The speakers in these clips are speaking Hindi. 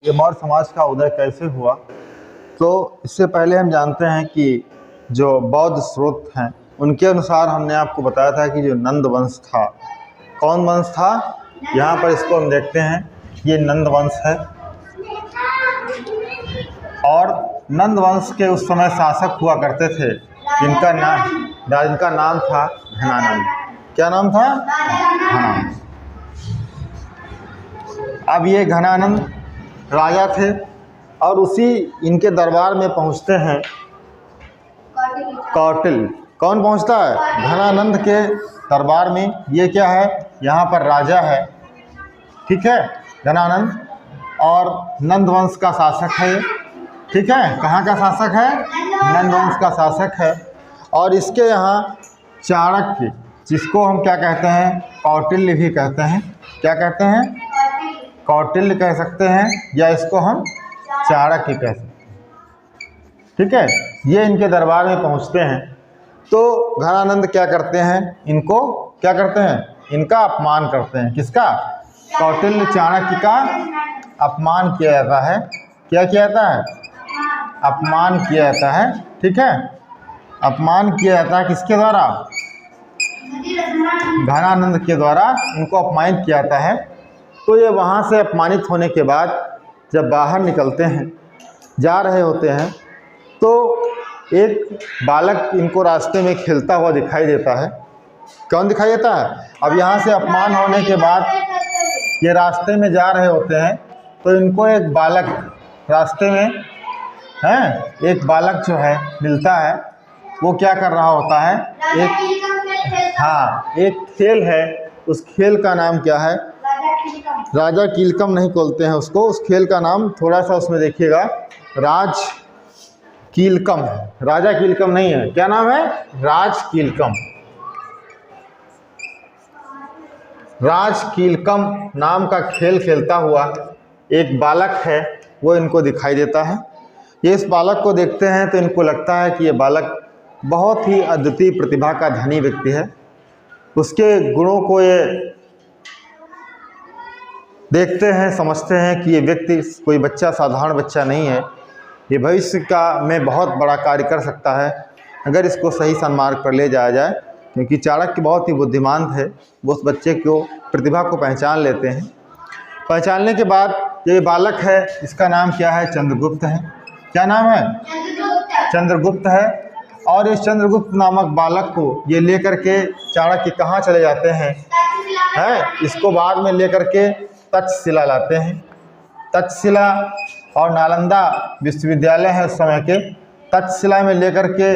ये मौर्य समाज का उदय कैसे हुआ। तो इससे पहले हम जानते हैं कि जो बौद्ध स्रोत हैं उनके अनुसार हमने आपको बताया था कि जो नंद वंश था, कौन वंश था, यहाँ पर इसको हम देखते हैं, ये नंद वंश है। और नंद वंश के उस समय शासक हुआ करते थे जिनका नाम था घनानंद। क्या नाम था? घनानंद। अब ये घनानंद राजा थे और उसी इनके दरबार में पहुंचते हैं कौटिल्य। कौन पहुंचता है? घनानंद के दरबार में। ये क्या है? यहाँ पर राजा है, ठीक है, घनानंद, और नंद वंश का शासक है। ठीक है, कहाँ का शासक है? नंद वंश का शासक है। और इसके यहाँ चाणक्य, जिसको हम क्या कहते हैं? कौटिल्य भी कहते हैं। क्या कहते हैं? कौटिल्य कह सकते हैं, या इसको हम चाणक्य कह सकते हैं। ठीक है, ये इनके दरबार में पहुंचते हैं तो घनानंद क्या करते हैं? इनको क्या करते हैं? इनका अपमान करते हैं। किसका? कौटिल्य चाणक्य का अपमान किया जाता है। क्या किया जाता है? अपमान किया जाता है। ठीक है, अपमान किया जाता है किसके द्वारा? घनानंद के द्वारा इनको अपमानित किया जाता है। तो ये वहाँ से अपमानित होने के बाद जब बाहर निकलते हैं, जा रहे होते हैं, तो एक बालक इनको रास्ते में खेलता हुआ दिखाई देता है। कौन दिखाई देता है? अब यहाँ से अपमान होने के बाद ये रास्ते में जा रहे होते हैं तो इनको एक बालक रास्ते में एक बालक जो है मिलता है। वो क्या कर रहा होता है? एक खेल है। उस खेल का नाम क्या है? राजा कीलकम नहीं बोलते हैं उसको। उस खेल का नाम थोड़ा सा उसमें देखिएगा, राज कीलकम है। राजा कीलकम नहीं है। क्या नाम है? राज कीलकम। राज कीलकम नाम का खेल खेलता हुआ एक बालक है, वो इनको दिखाई देता है। ये इस बालक को देखते हैं तो इनको लगता है कि ये बालक बहुत ही अद्वितीय प्रतिभा का धनी व्यक्ति है। उसके गुणों को ये देखते हैं, समझते हैं कि ये व्यक्ति कोई बच्चा साधारण बच्चा नहीं है। ये भविष्य में बहुत बड़ा कार्य कर सकता है अगर इसको सही सन्मार्ग पर ले जाया जाए। क्योंकि चाणक्य बहुत ही बुद्धिमान थे, वो उस बच्चे को प्रतिभा को पहचान लेते हैं। पहचानने के बाद ये बालक है, इसका नाम क्या है? चंद्रगुप्त है। क्या नाम है? चंद्रगुप्त है। और इस चंद्रगुप्त नामक बालक को ये लेकर के चाणक्य कहाँ चले जाते हैं? इसको बाद में लेकर के तक्षशिला लाते हैं। तक्षशिला और नालंदा विश्वविद्यालय है उस समय के। तक्षशिला में लेकर के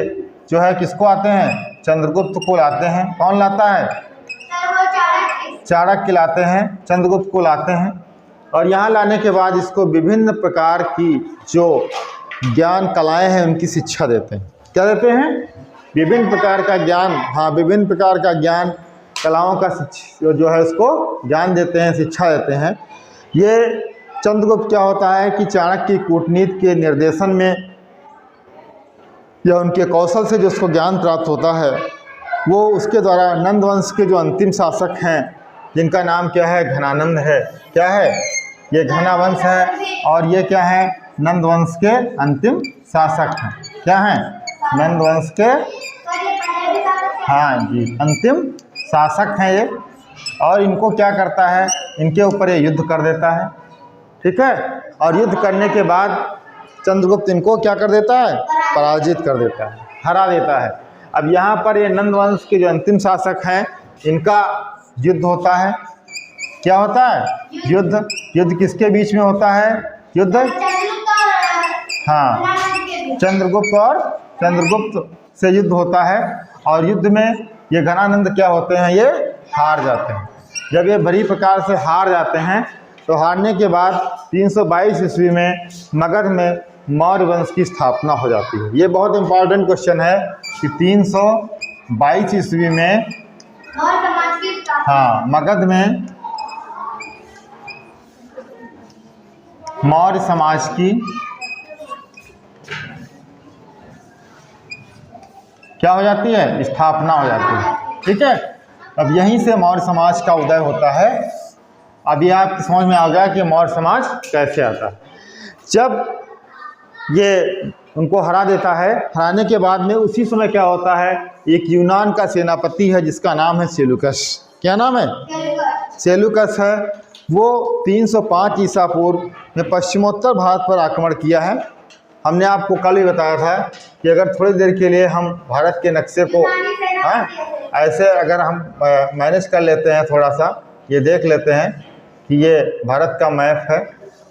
जो है किसको आते हैं? चंद्रगुप्त को लाते हैं। कौन लाता है? चाणक्य लाते हैं, चंद्रगुप्त को लाते हैं। और यहाँ लाने के बाद इसको विभिन्न प्रकार की जो ज्ञान कलाएं हैं उनकी शिक्षा देते हैं। क्या देते हैं? विभिन्न प्रकार का ज्ञान, विभिन्न प्रकार का ज्ञान कलाओं का जो है उसको ज्ञान देते हैं, शिक्षा देते हैं। ये चंद्रगुप्त क्या होता है कि चाणक्य की कूटनीति के निर्देशन में या उनके कौशल से जो उसको ज्ञान प्राप्त होता है, वो उसके द्वारा नंद वंश के जो अंतिम शासक हैं, जिनका नाम क्या है? घनानंद है। क्या है? ये घना वंश है। और ये क्या है? नंद वंश के अंतिम शासक हैं। क्या हैं? नंद वंश के अंतिम शासक हैं ये। और इनको क्या करता है? इनके ऊपर ये युद्ध कर देता है। ठीक है, और युद्ध करने के बाद चंद्रगुप्त इनको क्या कर देता है? पराजित कर देता है, हरा देता है। अब यहाँ पर ये नंद वंश के जो अंतिम शासक हैं, इनका युद्ध होता है। क्या होता है? युद्ध। युद्ध किसके बीच में होता है? युद्ध चंद्रगुप्त और चंद्रगुप्त से युद्ध होता है। और युद्ध में ये घनानंद क्या होते हैं? ये हार जाते हैं। जब ये बड़ी प्रकार से हार जाते हैं तो हारने के बाद 322 ईस्वी में मगध में मौर्य वंश की स्थापना हो जाती है। ये बहुत इंपॉर्टेंट क्वेश्चन है कि 322 ईस्वी में मगध में मौर्य समाज की क्या हो जाती है? स्थापना हो जाती है। ठीक है, अब यहीं से मौर्य समाज का उदय होता है। अभी आपको समझ में आ गया कि मौर्य समाज कैसे आता है। जब ये उनको हरा देता है, हराने के बाद में उसी समय क्या होता है, एक यूनान का सेनापति है जिसका नाम है सेलूकस। क्या नाम है? सेलूकस है। वो 305 ईसा पूर्व में पश्चिमोत्तर भारत पर आक्रमण किया है। हमने आपको कल ही बताया था कि अगर थोड़ी देर के लिए हम भारत के नक्शे को ऐसे अगर हम मैनेज कर लेते हैं, थोड़ा सा ये देख लेते हैं कि ये भारत का मैप है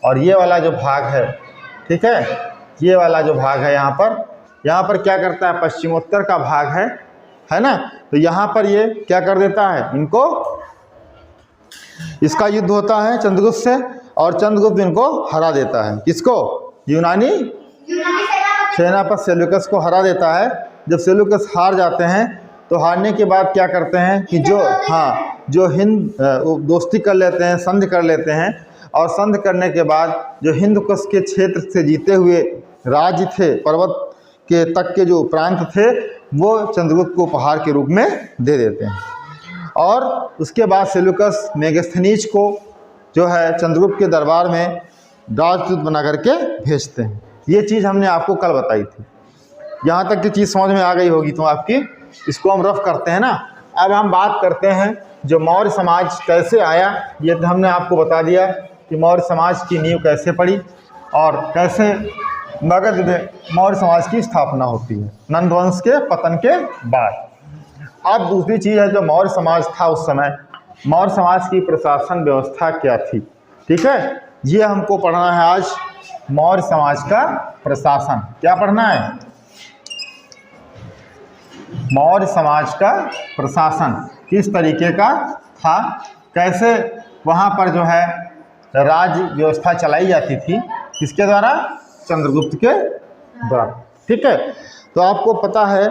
और ये वाला जो भाग है, ठीक है, ये वाला जो भाग है यहाँ पर क्या करता है, पश्चिमोत्तर का भाग है ना। तो यहाँ पर ये क्या कर देता है, इनको, इसका युद्ध होता है चंद्रगुप्त से और चंद्रगुप्त इनको हरा देता है। किसको? यूनानी सेनापति सेलूकस को हरा देता है। जब सेलूकस हार जाते हैं तो हारने के बाद क्या करते हैं कि जो हिंद दोस्ती कर लेते हैं, संधि कर लेते हैं, और संधि करने के बाद जो हिंद कुश के क्षेत्र से जीते हुए राज्य थे, पर्वत के तक के जो प्रांत थे, वो चंद्रगुप्त को उपहार के रूप में दे देते हैं। और उसके बाद सेलूकस मेगास्थनीज को जो है चंद्रगुप्त के दरबार में राजदूत बना करके भेजते हैं। ये चीज़ हमने आपको कल बताई थी। यहाँ तक की चीज़ समझ में आ गई होगी तो आपकी। इसको हम रफ करते हैं ना। अब हम बात करते हैं जो मौर्य समाज कैसे आया। ये तो हमने आपको बता दिया कि मौर्य समाज की नींव कैसे पड़ी और कैसे मगध में मौर्य समाज की स्थापना होती है नंद वंश के पतन के बाद। अब दूसरी चीज़ है जो मौर्य समाज था उस समय, मौर्य समाज की प्रशासन व्यवस्था क्या थी, ठीक है। ये हमको पढ़ना है आज, मौर्य समाज का प्रशासन। क्या पढ़ना है? मौर्य समाज का प्रशासन किस तरीके का था, कैसे वहाँ पर जो है राज्य व्यवस्था चलाई जाती थी, किसके द्वारा? चंद्रगुप्त के द्वारा, ठीक है। तो आपको पता है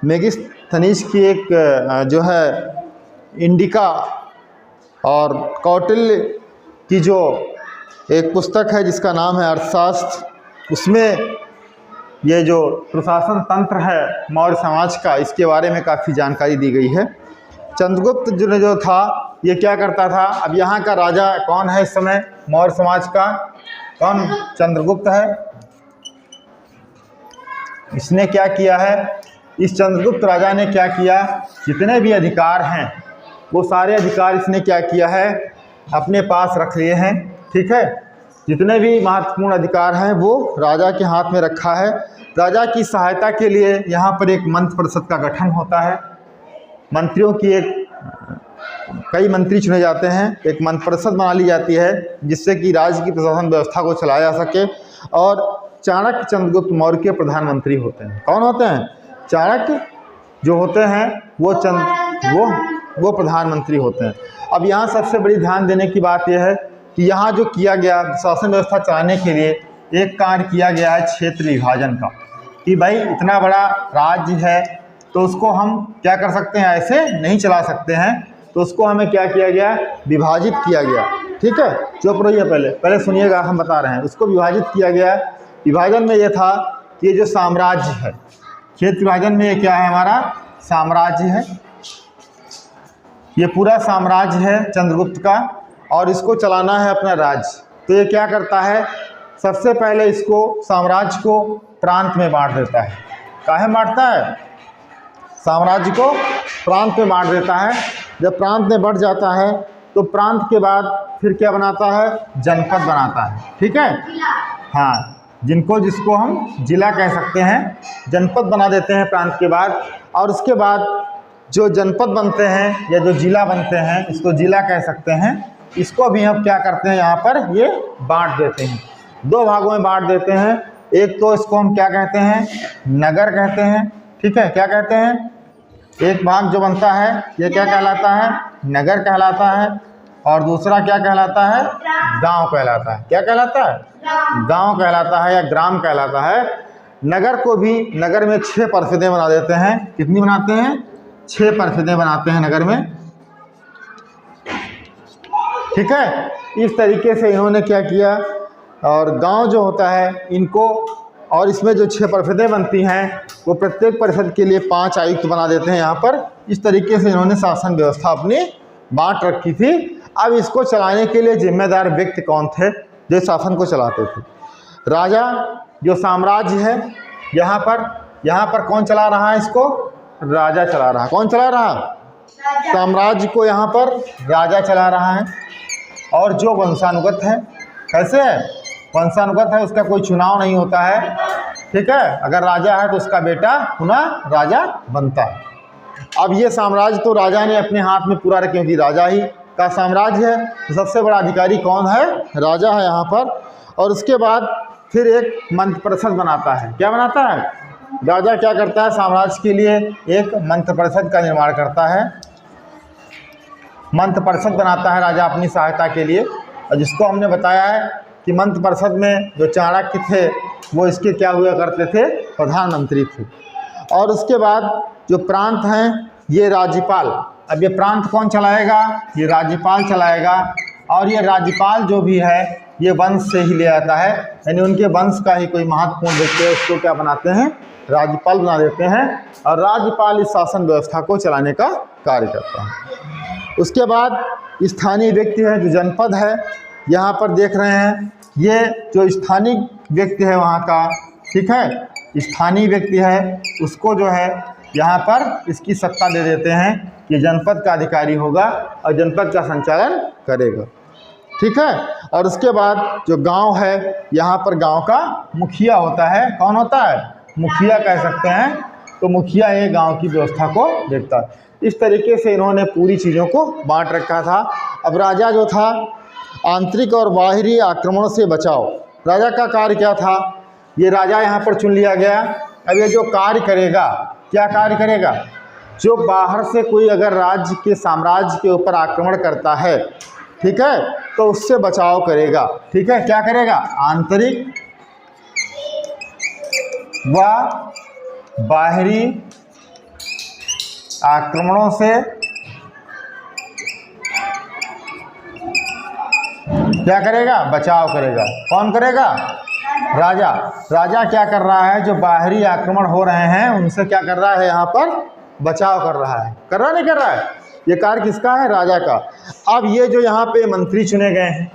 मेगास्थनीज की एक जो है इंडिका और कौटिल्य की जो एक पुस्तक है जिसका नाम है अर्थशास्त्र, उसमें ये जो प्रशासन तंत्र है मौर्य समाज का, इसके बारे में काफ़ी जानकारी दी गई है। चंद्रगुप्त जो था ये क्या करता था? अब यहाँ का राजा कौन है इस समय मौर्य समाज का? कौन? चंद्रगुप्त है। इसने क्या किया है? इस चंद्रगुप्त राजा ने क्या किया? जितने भी अधिकार हैं वो सारे अधिकार इसने क्या किया है? अपने पास रख लिए हैं, ठीक है। जितने भी महत्वपूर्ण अधिकार हैं वो राजा के हाथ में रखा है। राजा की सहायता के लिए यहाँ पर एक मंत्री परिषद का गठन होता है। मंत्रियों की कई मंत्री चुने जाते हैं, एक मंत्री परिषद बना ली जाती है जिससे कि राज्य की प्रशासन व्यवस्था को चलाया जा सके। और चाणक्य चंद्रगुप्त मौर्य के प्रधानमंत्री होते हैं। कौन होते हैं? चाणक्य जो होते हैं वो प्रधानमंत्री होते हैं। अब यहाँ सबसे बड़ी ध्यान देने की बात यह है कि यहाँ जो किया गया शासन व्यवस्था चलाने के लिए एक कार्य किया गया है क्षेत्र विभाजन का, कि भाई इतना बड़ा राज्य है तो उसको हम क्या कर सकते हैं, ऐसे नहीं चला सकते हैं, तो उसको हमें क्या किया गया? विभाजित किया गया, ठीक है। चुप रहिए, पहले सुनिएगा, हम बता रहे हैं। उसको विभाजित किया गया। विभाजन में ये था कि ये जो साम्राज्य है, क्षेत्र विभाजन में ये क्या है? हमारा साम्राज्य है। ये पूरा साम्राज्य है चंद्रगुप्त का और इसको चलाना है अपना राज्य। तो ये क्या करता है? सबसे पहले इसको साम्राज्य को प्रांत में बांट देता है। काहे बांटता है? साम्राज्य को प्रांत में बांट देता है। जब प्रांत में बढ़ जाता है तो प्रांत के बाद फिर क्या बनाता है? जनपद बनाता है, ठीक है। हाँ, जिसको हम जिला कह सकते हैं, जनपद बना देते हैं प्रांत के बाद। और उसके बाद जो जनपद बनते हैं या जो जिला बनते हैं, इसको जिला कह सकते हैं। इसको भी हम क्या करते हैं? यहाँ पर ये बांट देते हैं, दो भागों में बांट देते हैं। एक तो इसको हम क्या कहते हैं? नगर कहते हैं, ठीक है। क्या कहते हैं? एक भाग जो बनता है ये क्या कहलाता है? नगर कहलाता है। और दूसरा क्या कहलाता है? गांव कहलाता है। क्या कहलाता है? गांव कहलाता है या ग्राम कहलाता है। नगर को भी, नगर में 6 परिषदें बना देते हैं। कितनी बनाते हैं? 6 परिषदें बनाते हैं नगर में, ठीक है। इस तरीके से इन्होंने क्या किया। और गांव जो होता है इनको, और इसमें जो 6 परिषदें बनती हैं वो प्रत्येक परिषद के लिए 5 आयुक्त बना देते हैं यहाँ पर। इस तरीके से इन्होंने शासन व्यवस्था अपनी बांट रखी थी। अब इसको चलाने के लिए जिम्मेदार व्यक्ति कौन थे जो शासन को चलाते थे? राजा जो साम्राज्य है यहाँ पर कौन चला रहा है इसको? राजा चला रहा है। कौन चला रहा? साम्राज्य को यहाँ पर राजा चला रहा है। और जो वंशानुगत है, कैसे है? वंशानुगत है, उसका कोई चुनाव नहीं होता है, ठीक है। अगर राजा है तो उसका बेटा पुनः राजा बनता है। अब ये साम्राज्य तो राजा ने अपने हाथ में पूरा रखा, क्योंकि राजा ही का साम्राज्य है, तो सबसे बड़ा अधिकारी कौन है? राजा है यहाँ पर। और उसके बाद फिर एक मंत्र परिषद बनाता है। क्या बनाता है? राजा क्या करता है? साम्राज्य के लिए एक मंत्र परिषद का निर्माण करता है। मंत्र परिषद बनाता है राजा अपनी सहायता के लिए, और जिसको हमने बताया है कि मंत्र परिषद में जो चाणक्य थे वो इसके क्या हुआ करते थे? प्रधानमंत्री थे। और उसके बाद जो प्रांत हैं ये राज्यपाल। अब ये प्रांत कौन चलाएगा? ये राज्यपाल चलाएगा। और ये राज्यपाल जो भी है ये वंश से ही ले आता है, यानी उनके वंश का ही कोई महत्वपूर्ण व्यक्ति है, उसको क्या बनाते हैं? राज्यपाल बना देते हैं। और राज्यपाल इस शासन व्यवस्था को चलाने का कार्य करता है। उसके बाद स्थानीय व्यक्ति है, जो जनपद है यहाँ पर देख रहे हैं, ये जो स्थानीय व्यक्ति है वहाँ का, ठीक है, स्थानीय व्यक्ति है, उसको जो है यहाँ पर इसकी सत्ता दे देते हैं कि जनपद का अधिकारी होगा और जनपद का संचालन करेगा, ठीक है। और उसके बाद जो गांव है यहाँ पर गांव का मुखिया होता है। कौन होता है? मुखिया कह सकते हैं। तो मुखिया ये गांव की व्यवस्था को देखता है। इस तरीके से इन्होंने पूरी चीज़ों को बांट रखा था। अब राजा जो था, आंतरिक और बाहरी आक्रमणों से बचाव, राजा का कार्य क्या था? ये राजा यहाँ पर चुन लिया गया। अब ये जो कार्य करेगा, क्या कार्य करेगा? जो बाहर से कोई अगर राज्य के साम्राज्य के ऊपर आक्रमण करता है, ठीक है, तो उससे बचाव करेगा, ठीक है। क्या करेगा? आंतरिक व बाहरी आक्रमणों से क्या करेगा? बचाव करेगा। कौन करेगा? राजा। राजा क्या कर रहा है? जो बाहरी आक्रमण हो रहे हैं उनसे क्या कर रहा है? यहाँ पर बचाव कर रहा है। कर रहा नहीं कर रहा है? ये कार्य किसका है? राजा का। अब ये जो यहाँ पे मंत्री चुने गए हैं,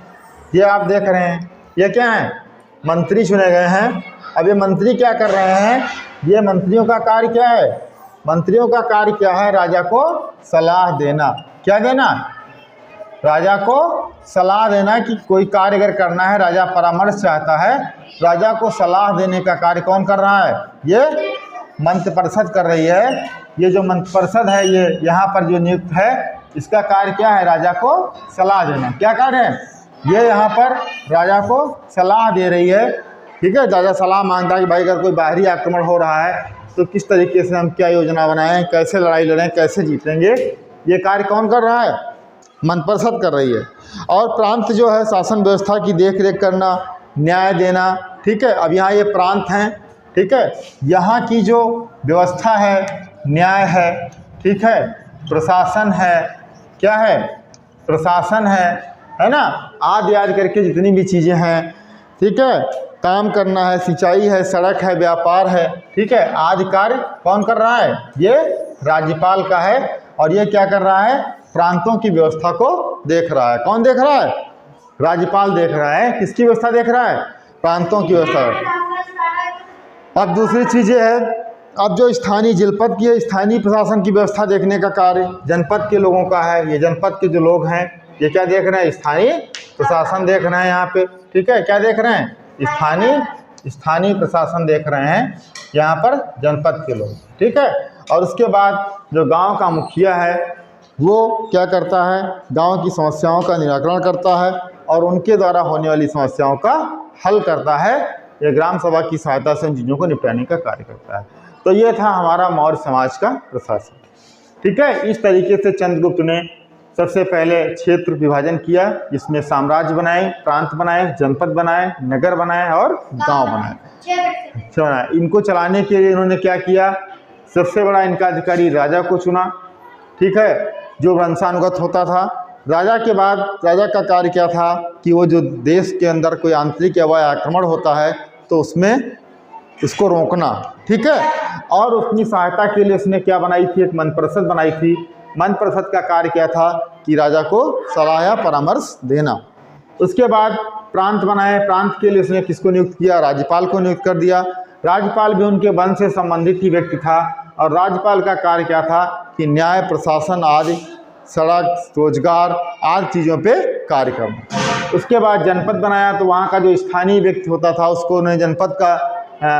ये आप देख रहे हैं, ये क्या है? मंत्री चुने गए हैं। अब ये मंत्री क्या कर रहे हैं? ये मंत्रियों का कार्य क्या है? मंत्रियों का कार्य क्या है? राजा को सलाह देना। क्या देना? राजा को सलाह देना कि कोई कार्य अगर करना है, राजा परामर्श चाहता है, राजा को सलाह देने का कार्य कौन कर रहा है? ये मंत्र परिषद कर रही है। ये जो मंत्र परिषद है ये यहाँ पर जो नियुक्त है, इसका कार्य क्या है? राजा को सलाह देना। क्या कार्य है? ये यहाँ पर राजा को सलाह दे रही है, ठीक है। राजा सलाह मांगता है कि भाई अगर कोई बाहरी आक्रमण हो रहा है तो किस तरीके से हम क्या योजना बनाएं, कैसे लड़ाई लड़ें, कैसे जीतेंगे, ये कार्य कौन कर रहा है? मंत्र परिषद कर रही है। और प्रांत जो है शासन व्यवस्था की देख रेख करना, न्याय देना, ठीक है। अब यहाँ ये प्रांत हैं, ठीक है। यहाँ की जो व्यवस्था है, न्याय है, ठीक है, प्रशासन है, क्या है? प्रशासन है ना, आदि आदि करके जितनी भी चीज़ें हैं, ठीक है, काम करना है, सिंचाई है, सड़क है, व्यापार है, ठीक है, आदि कार्य कौन कर रहा है? ये राज्यपाल का है। और ये क्या कर रहा है? प्रांतों की व्यवस्था को देख रहा है। कौन देख रहा है? राज्यपाल देख रहा है। किसकी व्यवस्था देख रहा है? प्रांतों की व्यवस्था। अब दूसरी चीज़ें है, अब जो स्थानीय जनपद की है, स्थानीय प्रशासन की व्यवस्था देखने का कार्य जनपद के लोगों का है। ये जनपद के जो लोग हैं ये क्या देख रहे हैं? स्थानीय प्रशासन देख रहे हैं यहाँ पे, ठीक है। क्या देख रहे हैं? स्थानीय प्रशासन देख रहे हैं यहाँ पर जनपद के लोग, ठीक है। और उसके बाद जो गांव का मुखिया है वो क्या करता है? गांव की समस्याओं का निराकरण करता है और उनके द्वारा होने वाली समस्याओं का हल करता है। ये ग्राम सभा की सहायता से इन चीज़ों को निपटाने का कार्य करता है। तो ये था हमारा मौर्य समाज का प्रशासन, ठीक है। इस तरीके से चंद्रगुप्त ने सबसे पहले क्षेत्र विभाजन किया, जिसमें साम्राज्य बनाए, प्रांत बनाए, जनपद बनाए, नगर बनाए और गांव बनाए। इनको चलाने के लिए इन्होंने क्या किया? सबसे बड़ा इनका अधिकारी राजा को चुना, ठीक है, जो वंशानुगत होता था। राजा के बाद राजा का कार्य क्या था कि वो जो देश के अंदर कोई आंतरिक या बाह्य आक्रमण होता है तो उसमें उसको रोकना, ठीक है। और उसकी सहायता के लिए उसने क्या बनाई थी? एक मंत्र परिषद बनाई थी। मंत्र परिषद का कार्य क्या था कि राजा को सलाह या परामर्श देना। उसके बाद प्रांत बनाए, प्रांत के लिए उसने किसको नियुक्त किया? राज्यपाल को नियुक्त कर दिया। राज्यपाल भी उनके वंश से संबंधित ही व्यक्ति था और राज्यपाल का कार्य क्या था कि न्याय, प्रशासन आदि, सड़क, रोजगार आदि चीज़ों पे कार्य करना। उसके बाद जनपद बनाया तो वहाँ का जो स्थानीय व्यक्ति होता था उसको उन्हें जनपद का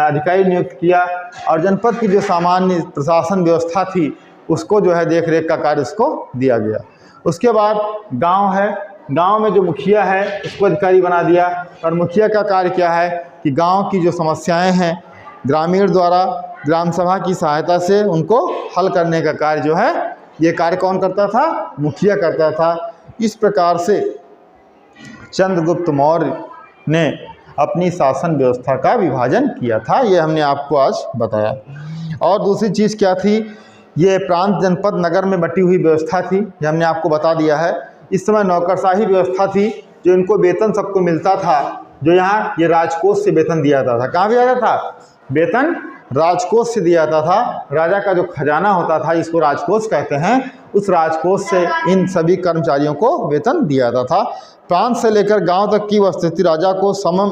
अधिकारी नियुक्त किया और जनपद की जो सामान्य प्रशासन व्यवस्था थी उसको जो है देख रेख का कार्य उसको दिया गया। उसके बाद गांव है, गांव में जो मुखिया है उसको अधिकारी बना दिया और मुखिया का कार्य क्या है कि गांव की जो समस्याएं हैं ग्रामीण द्वारा ग्राम सभा की सहायता से उनको हल करने का कार्य जो है ये कार्य कौन करता था? मुखिया करता था। इस प्रकार से चंद्रगुप्त मौर्य ने अपनी शासन व्यवस्था का विभाजन किया था, ये हमने आपको आज बताया। और दूसरी चीज़ क्या थी? ये प्रांत, जनपद, नगर में बटी हुई व्यवस्था थी, ये हमने आपको बता दिया है। इस समय नौकरशाही व्यवस्था थी, जो इनको वेतन सबको मिलता था, जो यहाँ ये राजकोष से वेतन दिया जाता था। कहाँ दिया जाता था? वेतन राजकोष से दिया जाता था। राजा का जो खजाना होता था जिसको राजकोष कहते हैं, उस राजकोष से इन सभी कर्मचारियों को वेतन दिया जाता था। प्रांत से लेकर गांव तक की वस्तुस्थिति राजा को समम।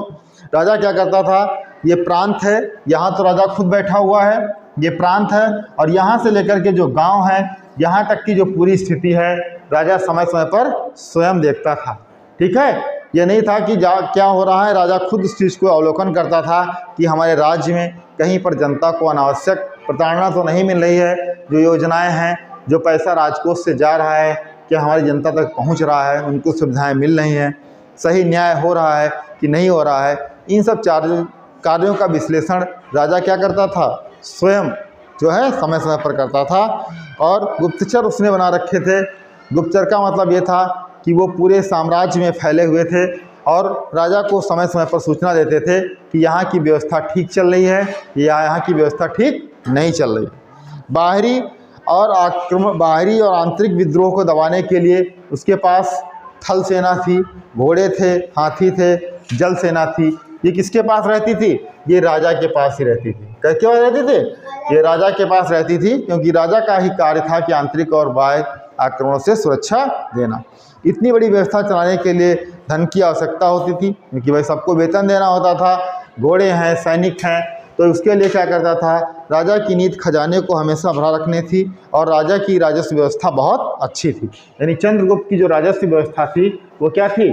राजा क्या करता था? ये प्रांत है, यहाँ तो राजा खुद बैठा हुआ है, ये प्रांत है, और यहाँ से लेकर के जो गांव है यहाँ तक की जो पूरी स्थिति है राजा समय समय पर स्वयं देखता था। ठीक है, ये नहीं था कि क्या हो रहा है, राजा खुद उस चीज़ को अवलोकन करता था कि हमारे राज्य में कहीं पर जनता को अनावश्यक प्रताड़ना तो नहीं मिल रही है, जो योजनाएं हैं, जो पैसा राजकोष से जा रहा है क्या हमारी जनता तक पहुंच रहा है, उनको सुविधाएं मिल रही हैं, सही न्याय हो रहा है कि नहीं हो रहा है। इन सब कार्यों का विश्लेषण राजा क्या करता था? स्वयं जो है समय समय पर करता था। और गुप्तचर उसने बना रखे थे। गुप्तचर का मतलब ये था कि वो पूरे साम्राज्य में फैले हुए थे और राजा को समय समय पर सूचना देते थे कि यहाँ की व्यवस्था ठीक चल रही है या यहाँ की व्यवस्था ठीक नहीं चल रही। बाहरी और आंतरिक विद्रोह को दबाने के लिए उसके पास थल सेना थी, घोड़े थे, हाथी थे, जल सेना थी। ये किसके पास रहती थी? ये राजा के पास ही रहती थी। किसके पास रहती थी? ये राजा के पास रहती थी, क्योंकि राजा का ही कार्य था कि आंतरिक और बाह्य आक्रमणों से सुरक्षा देना। इतनी बड़ी व्यवस्था चलाने के लिए धन की आवश्यकता होती थी, क्योंकि भाई सबको वेतन देना होता था, घोड़े हैं, सैनिक हैं, तो उसके लिए क्या करता था? राजा की नीति खजाने को हमेशा भरा रखने थी और राजा की राजस्व व्यवस्था बहुत अच्छी थी। यानी चंद्रगुप्त की जो राजस्व व्यवस्था थी वो क्या थी?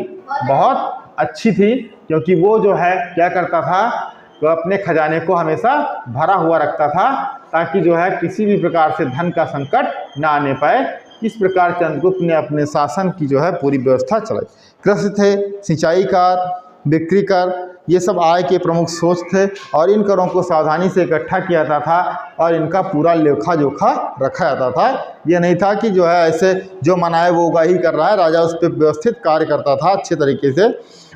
बहुत अच्छी थी, क्योंकि वो जो है क्या करता था? तो अपने खजाने को हमेशा भरा हुआ रखता था, ताकि जो है किसी भी प्रकार से धन का संकट ना आने पाए। इस प्रकार चंद्रगुप्त ने अपने शासन की जो है पूरी व्यवस्था चलाई। कृषि थे, सिंचाई कर, बिक्री कर, ये सब आय के प्रमुख स्रोत थे और इन करों को सावधानी से इकट्ठा किया जाता था और इनका पूरा लेखा जोखा रखा जाता था। ये नहीं था कि जो है ऐसे जो मनाए वो उगाही कर रहा है, राजा उस पर व्यवस्थित कार्य करता था अच्छे तरीके से।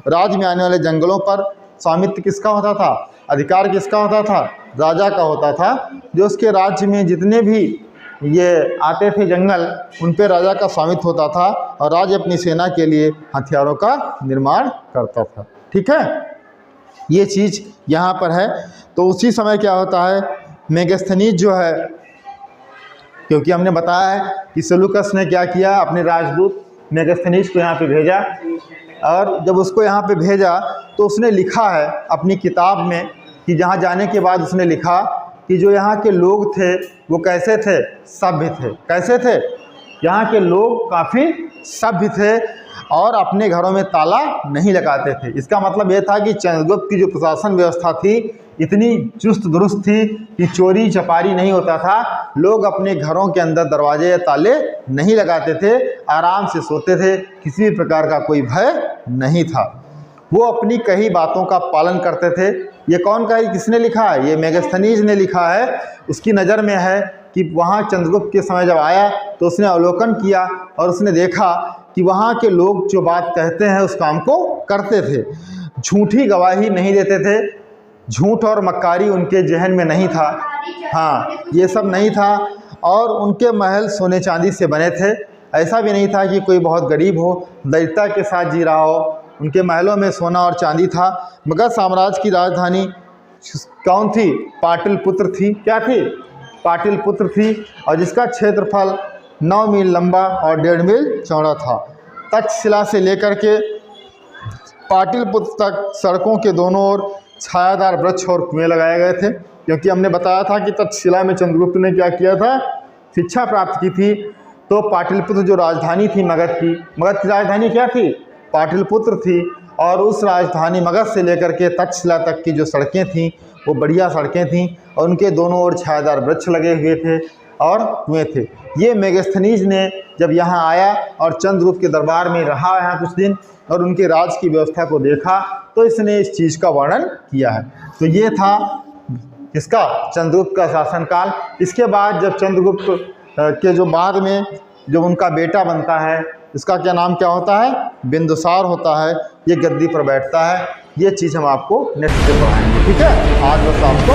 राज्य में आने वाले जंगलों पर स्वामित्व किसका होता था? अधिकार किसका होता था? राजा का होता था। जो उसके राज्य में जितने भी ये आते थे जंगल, उन पे राजा का स्वामित्व होता था और राजा अपनी सेना के लिए हथियारों का निर्माण करता था। ठीक है, ये चीज़ यहाँ पर है। तो उसी समय क्या होता है? मेगास्थनीज जो है, क्योंकि हमने बताया है कि सेलूकस ने क्या किया, अपने राजदूत मेगास्थनीज को यहाँ पे भेजा, और जब उसको यहाँ पे भेजा तो उसने लिखा है अपनी किताब में कि जहाँ जाने के बाद उसने लिखा कि जो यहाँ के लोग थे वो कैसे थे? सभ्य थे। कैसे थे? यहाँ के लोग काफ़ी सभ्य थे और अपने घरों में ताला नहीं लगाते थे। इसका मतलब ये था कि चंद्रगुप्त की जो प्रशासन व्यवस्था थी इतनी चुस्त दुरुस्त थी कि चोरी चपारी नहीं होता था। लोग अपने घरों के अंदर दरवाजे या ताले नहीं लगाते थे, आराम से सोते थे, किसी भी प्रकार का कोई भय नहीं था। वो अपनी कही बातों का पालन करते थे। ये कौन का, किसने लिखा है? ये मेगास्थनीज ने लिखा है। उसकी नज़र में है कि वहाँ चंद्रगुप्त के समय जब आया तो उसने अवलोकन किया और उसने देखा कि वहाँ के लोग जो बात कहते हैं उस काम को करते थे, झूठी गवाही नहीं देते थे, झूठ और मक्कारी उनके जहन में नहीं था। हाँ, ये सब नहीं था। और उनके महल सोने चांदी से बने थे। ऐसा भी नहीं था कि कोई बहुत गरीब हो, दरिद्रता के साथ जी रहा हो। उनके महलों में सोना और चांदी था। मगध साम्राज्य की राजधानी कौन थी? पाटलिपुत्र थी। क्या थी? पाटलिपुत्र थी, और जिसका क्षेत्रफल 9 मील लंबा और 1.5 मील चौड़ा था। तक्षशिला से लेकर के पाटलिपुत्र तक सड़कों के दोनों ओर छायादार वृक्ष और कुएं लगाए गए थे, क्योंकि हमने बताया था कि तक्षशिला में चंद्रगुप्त ने क्या किया था, शिक्षा प्राप्त की थी। तो पाटलिपुत्र जो राजधानी थी मगध की राजधानी क्या थी, पाटलिपुत्र थी। और उस राजधानी मगध से लेकर के तक्षशिला तक की जो सड़कें थीं वो बढ़िया सड़कें थीं और उनके दोनों ओर छायादार वृक्ष लगे हुए थे और कुएं थे। ये मेगास्थनीज ने जब यहाँ आया और चंद्रगुप्त के दरबार में रहा यहाँ कुछ दिन और उनके राज की व्यवस्था को देखा तो इसने इस चीज़ का वर्णन किया है। तो ये था इसका चंद्रगुप्त का शासनकाल। इसके बाद जब चंद्रगुप्त के जो बाद में जो उनका बेटा बनता है, इसका क्या नाम क्या होता है, बिंदुसार होता है, ये गद्दी पर बैठता है। ये चीज़ हम आपको नेक्स्ट डे पढ़ाएंगे, ठीक है। आज बस आपको